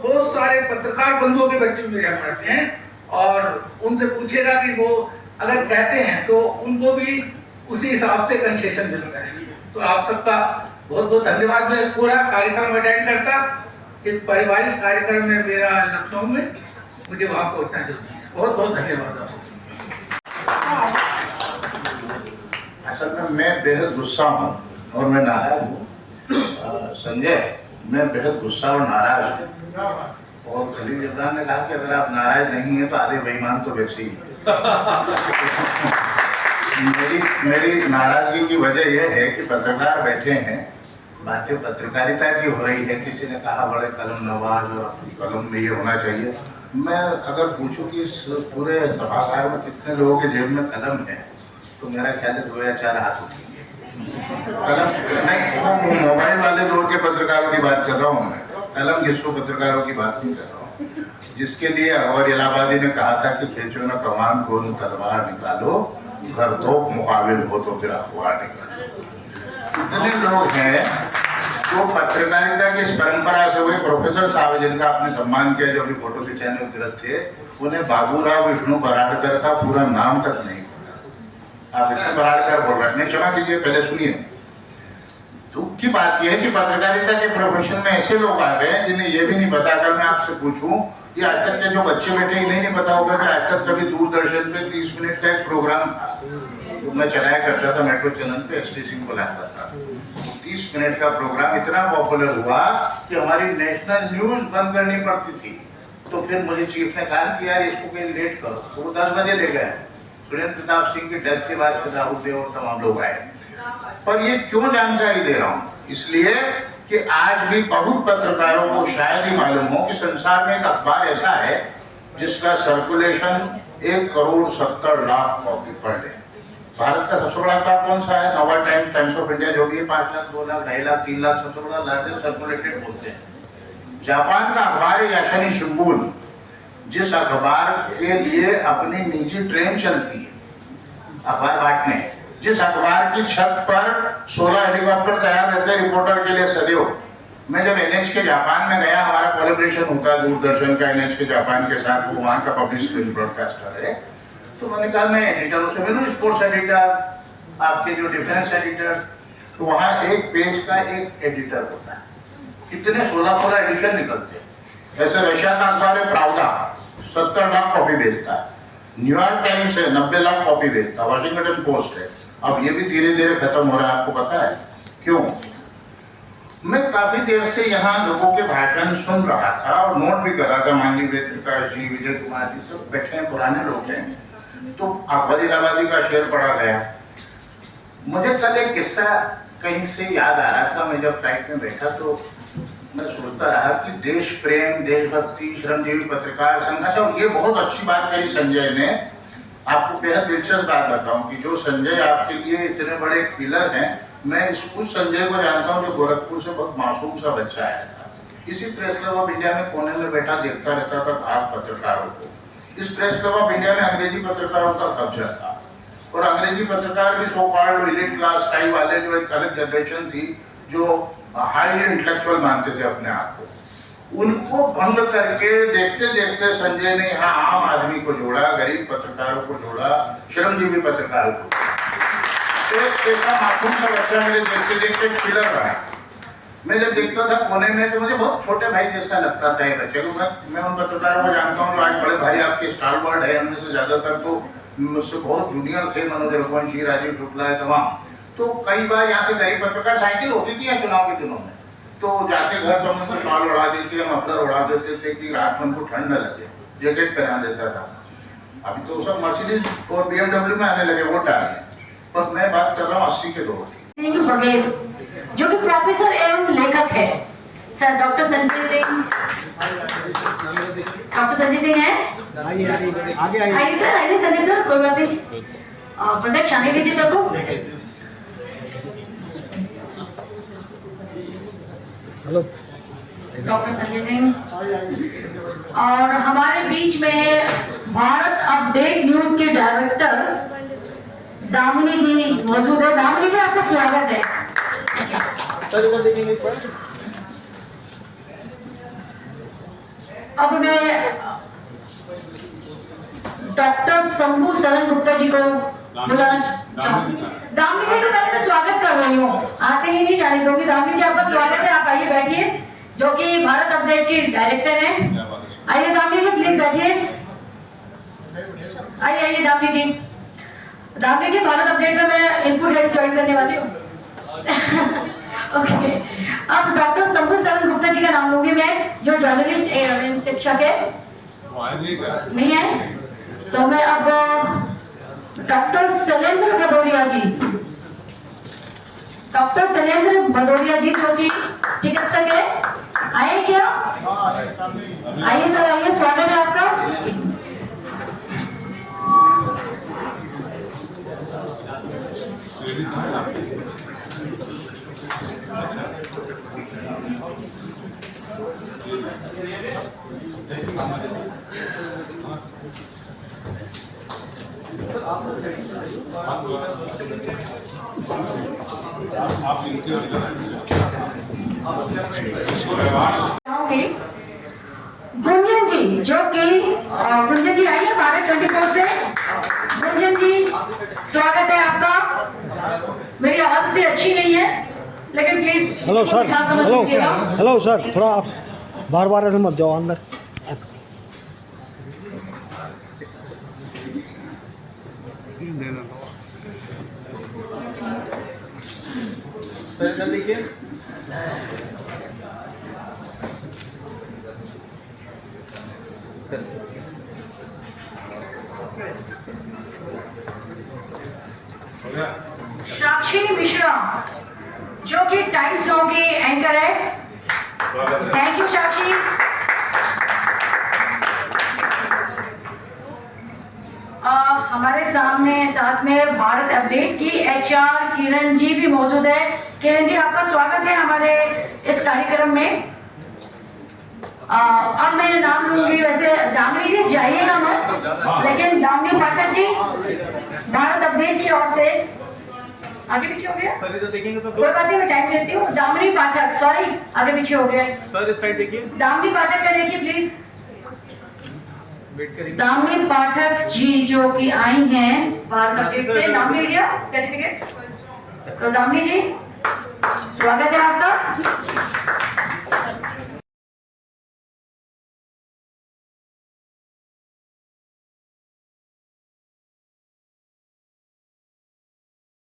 बहुत सारे पत्रकार बंधुओं के बच्चे मेरे यहाँ पढ़ते हैं और उनसे पूछेगा कि वो अगर कहते हैं तो उनको भी उसी हिसाब से कंसेशन मिलता है। तो आप सबका बहुत बहुत धन्यवाद। मैं पूरा कार्यक्रम अटेंड करता, इस पारिवारिक कार्यक्रम में मेरा लखनऊ में मुझे वहाँ पहुँचना चाहिए। बहुत बहुत धन्यवाद आपको। असल में मैं बेहद गुस्सा हूँ और मैं नाराज हूँ संजय, मैं बेहद गुस्सा और नाराज हूँ। और खलील जिब्रान ने कहा कि अगर आप नाराज नहीं हैं तो आधे बेईमान तो वैसे ही मेरी नाराजगी की वजह यह है कि पत्रकार बैठे हैं, बातें पत्रकारिता की हो रही है। किसी ने कहा बड़े कलम नवाज और कलम में ये होना चाहिए। मैं अगर पूछूं कि इस पूरे सभागार में कितने लोगों के जेब में कलम है तो मेरा ख्याल है 2 या 4 हाथ उठेंगे। कलम नहीं, मोबाइल वाले लोगों के पत्रकारों की बात कर रहा हूँ मैं, कलम घिसू पत्रकारों की बात नहीं कर रहा हूँ। जिसके लिए अकबर इलाहाबादी ने कहा था कि खींचो न कमान को न तलवार निकालो, घर तोप मुकाबिल हो तो फिर अखबार निकालो। इतने लोग हैं जो पत्रकारिता की इस परंपरा से हुए। प्रोफेसर साहब जिनका आपने सम्मान किया, जो अभी फोटो खिंचाने उतरत थे, उन्हें बाबूराव विष्णु बराड़कर का पूरा नाम तक नहीं पता। आप विष्णु बराड़कर बोल रहे हैं, क्षमा कीजिए, पहले सुनिए। दुख की बात यह है कि पत्रकारिता के प्रोफेशन में ऐसे लोग आ गए जिन्हें यह भी नहीं पता। अगर मैं आपसे पूछूं, ये आज तक के जो बच्चे बैठे इन्हें नहीं पता होगा कि आज तक कभी दूरदर्शन पे 30 मिनट का एक प्रोग्राम था तो मैं चलाया करता था, मेट्रो चैनल पे एसटी सिंह को लाता था। 30 मिनट का प्रोग्राम इतना पॉपुलर हुआ कि हमारी नेशनल न्यूज बंद करनी पड़ती थी। तो फिर मुझे चीफ ने कहा कि यार इसको कहीं लेट करो, तो वो 10 बजे ले गए। सुरेंद्र प्रताप सिंह की डेथ के बाद राहुल देव और तमाम लोग आए। पर ये क्यों जानकारी दे रहा हूँ? इसलिए कि आज भी बहुत पत्रकारों को शायद ही मालूम हो कि संसार में एक अखबार ऐसा है जिसका circulation 1,70,00,000 copy per day. Bharat का सबसे बड़ा अखबार कौन सा है? नवा टाइम्स, टाइम्स ऑफ इंडिया, जो भी 5 लाख, 2 लाख, 2.5 लाख, 3 लाख सबसे बड़ा लार्जेस्ट सर्कुलेटेड बोलते हैं। जापान का अखबार है याशानी शिंबुन, जिस अखबार के लिए अपनी निजी ट्रेन चलती है अखबार बांटने, जिस अखबार की छत पर 16 हेलीकॉप्टर तैयार रहते हैं रिपोर्टर के लिए सदैव। मैं जब एनएच के जापान में गया, हमारा कोलैबोरेशन होता है दूरदर्शन का एनएच के जापान के साथ, वो वहाँ का पब्लिक स्क्रीन ब्रॉडकास्टर है। तो मैंने कहा मैं एडिटरों से मिलूं, स्पोर्ट्स एडिटर, आपके जो डिफेंस एडिटर, तो वहाँ एक पेज का एक एडिटर होता है। कितने 16 एडिशन निकलते हैं। ऐसे रशिया का अखबार है प्राउडा, 70 लाख कॉपी बेचता है। न्यूयॉर्क टाइम्स है, 90 लाख कॉपी बेचता है। वाशिंगटन पोस्ट है। अब ये भी धीरे धीरे खत्म हो रहा है, आपको पता है क्यों? मैं काफी देर से यहाँ लोगों के भाषण सुन रहा था और नोट भी कर रहा था। माननीय वेदप्रकाश जी, विजय कुमार जी सब बैठे हैं, पुराने लोग हैं। तो अकबर इलाहाबादी का शेर पढ़ा गया। मुझे कल एक किस्सा कहीं से याद आ रहा था। मैं जब फ्लाइट में बैठा तो मैं सोचता रहा कि देश प्रेम, देशभक्ति, श्रमजीवी पत्रकार संघ। अच्छा, ये बहुत अच्छी बात कही संजय ने। आपको बेहद दिलचस्प बात बताऊं कि जो संजय आपके लिए इतने बड़े पिलर हैं, मैं उस संजय को जानता हूं जो गोरखपुर से बहुत मासूम सा बच्चा आया था। इसी प्रेस क्लब ऑफ इंडिया में कोने में बैठा देखता रहता था खास पत्रकारों को। इस प्रेस क्लब ऑफ इंडिया में अंग्रेजी पत्रकारों का कब्जा था और अंग्रेजी पत्रकार भी so called elite class style वाले, जो एक अलग जनरेशन थी जो हाईली इंटेलेक्चुअल मानते थे अपने आप को, उनको भंग करके देखते देखते संजय ने यहाँ आम आदमी को जोड़ा, गरीब पत्रकारों को जोड़ा, श्रमजीवी पत्रकारों को। एक ऐसा मासूम सा बच्चा मेरे देखते देखते पिलर रहा। मैं जब देखता था कोने में तो मुझे बहुत छोटे भाई जैसा लगता था ये बच्चे को। मैं उन पत्रकारों को जानता हूँ जो आज बड़े भाई आपके स्टालवर्ड है। उनमें से ज्यादातर तो मुझसे बहुत जूनियर थे, मनोज रघुवंशी, राजीव शुक्ला है तमाम। तो कई बार यहाँ से गरीब पत्रकार, साइकिल होती थी यहाँ चुनाव के दिनों में, तो जाके घर पर उनको शॉल उड़ा देते थे, मफलर उड़ा देते थे कि रात में उनको ठंड न लगे, जैकेट पहना देता था। अभी तो सब मर्सिडीज और BMW में आने लगे वोट डालने। पर मैं बात कर रहा हूँ 80 के दौर की। बघेल जो कि प्रोफेसर एवं लेखक है, sir doctor Sanjay Singh. Doctor Sanjay Singh है, आइए सर, आइए संजय सर, कोई बात नहीं। प्रोडक्ट आने लीजिए सबको। Hello doctor Sanjay Singh. और हमारे बीच में भारत अपडेट न्यूज के डायरेक्टर दामिनी जी मौजूद है। दामिनी जी, आपका स्वागत है। अब मैं डॉक्टर शंभू शरण गुप्ता जी को बुलाना चाहूंगी। दामिनी जी को पहले मैं स्वागत कर रही हूँ, आते ही नहीं जाने दूंगी। दामिनी जी आपका स्वागत है, आप आइए बैठिए, जो कि भारत अपडेट की डायरेक्टर हैं। आइए दामिनी जी प्लीज बैठिए, आइए आइए दामिनी जी। दामिनी जी भारत अपडेट में मैं इनपुट हेड ज्वाइन करने वाली हूँ। ओके, अब डॉक्टर शंभू शरण गुप्ता जी का नाम लूंगी मैं, जो जर्नलिस्ट शिक्षक है। नहीं है तो मैं अब डॉक्टर शैलेंद्र भदौरिया जी, डॉक्टर शैलेंद्र भदौरिया जी जो कि चिकित्सक है, आए क्या? आइए सर, आइए, स्वागत है आपका। गुंजन जी, जो कि गुंजन जी आइए भारत 24 से। गुंजन जी स्वागत है आपका। मेरी आवाज उतनी अच्छी नहीं है, लेकिन please. Hello sir, hello sir, थोड़ा आप बार बार ऐसे मत जाओ अंदर। सर इधर देखिए। साक्षी मिश्रा, जो कि टाइम्स नाउ की एंकर है। थैंक यू साक्षी। हमारे सामने साथ में भारत अपडेट की HR किरण जी भी मौजूद है। किरण जी आपका स्वागत है हमारे इस कार्यक्रम में। अब मैं नाम लूंगी, वैसे दामिनी जी जाइएगा मत, लेकिन दामिनी पाठक जी भारत अपडेट की ओर से आगे पीछे हो गया। सर इधर देखेंगे सब कोई बात नहीं, मैं टाइम देती हूँ। दामिनी पाठक, सॉरी आगे पीछे हो गए। सर इस साइड देखिए, दामिनी पाठक का देखिए प्लीज। वेट करिए। दामिनी पाठक जी जो कि आई हैं भारत अपडेट से। नाम मिल गया सर्टिफिकेट? तो दामिनी जी स्वागत है आपका।